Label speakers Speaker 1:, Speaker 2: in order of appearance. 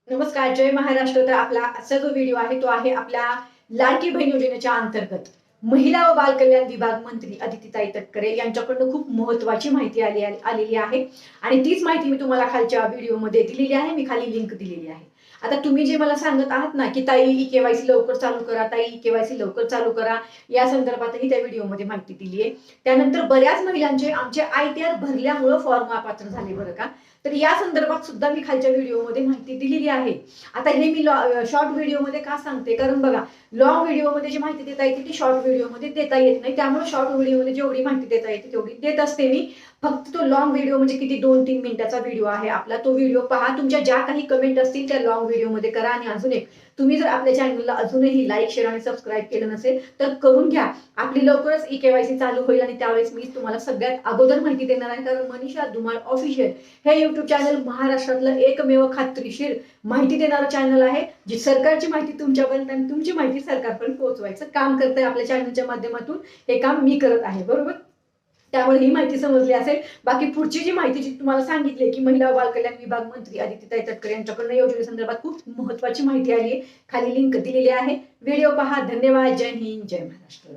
Speaker 1: नमस्कार, जय महाराष्ट्र. तर आपला आजचा जो व्हिडिओ आहे तो आहे आपल्या लाडकी बहीण योजनेच्या अंतर्गत महिला व बाल कल्याण विभाग मंत्री अदितीताई तटकरे यांच्याकडून खूप महत्वाची माहिती आलेली आहे आणि तीच माहिती मी तुम्हाला खालच्या व्हिडिओमध्ये दिलेली आहे. मी खाली लिंक दिलेली आहे. आता तुम्ही जे मला सांगत आहात ना की ताई ई-केवायसी लवकर चालू करा, ताई ई-केवायसी लवकर चालू करा, या संदर्भातही त्या व्हिडिओमध्ये माहिती दिली आहे. त्यानंतर बऱ्याच महिलांचे आमचे ITR भरल्यामुळे फॉर्म अपात्र झाले बरं का. तर या संदर्भात सुद्धा मी खालच्या व्हिडिओमध्ये माहिती दिलेली आहे. आता हे मी शॉर्ट व्हिडिओमध्ये का सांगते, कारण बघा लॉंग व्हिडिओमध्ये जी माहिती देता येते ती शॉर्ट व्हिडिओमध्ये देता येत नाही. त्यामुळे शॉर्ट व्हिडिओमध्ये जेवढी माहिती देता येते तेवढी देत असते मी. फक्त तो लॉंग व्हिडिओ म्हणजे किती 2-3 मिनिटाचा व्हिडिओ आहे आपला, तो व्हिडिओ पहा. तुमच्या ज्या काही कमेंट असतील त्या लॉंग व्हिडिओमध्ये करा. आणि अजून एक, तुम्ही जर आपल्या चॅनलला अजूनही लाईक, शेअर आणि सबस्क्राईब केलं नसेल तर करून घ्या. आपली लवकरच ई-केवायसी चालू होईल आणि त्यावेळेस मी तुम्हाला सगळ्यात अगोदर माहिती देणार आहे. कारण मनीषा धुमाळ ऑफिशियल हे युट्यूब चॅनल महाराष्ट्रातलं एकमेव खात्रीशीर माहिती देणारं चॅनल आहे, जी सरकारची माहिती तुमच्यापर्यंत आणि तुमची माहिती सरकारपर्यंत पोहोचवायचं काम करतंय. आपल्या चॅनलच्या माध्यमातून हे काम मी करत आहे, बरोबर. त्यामुळे ही माहिती समजली असेल. बाकी पुढची जी माहिती जी तुम्हाला सांगितली की महिला व बाल कल्याण विभाग मंत्री अदितीताई तटकरे यांच्याकडून योजनेसंदर्भात खूप महत्वाची माहिती आली आहे. खाली लिंक दिलेली आहे, व्हिडिओ पहा. धन्यवाद. जय हिंद, जय महाराष्ट्र.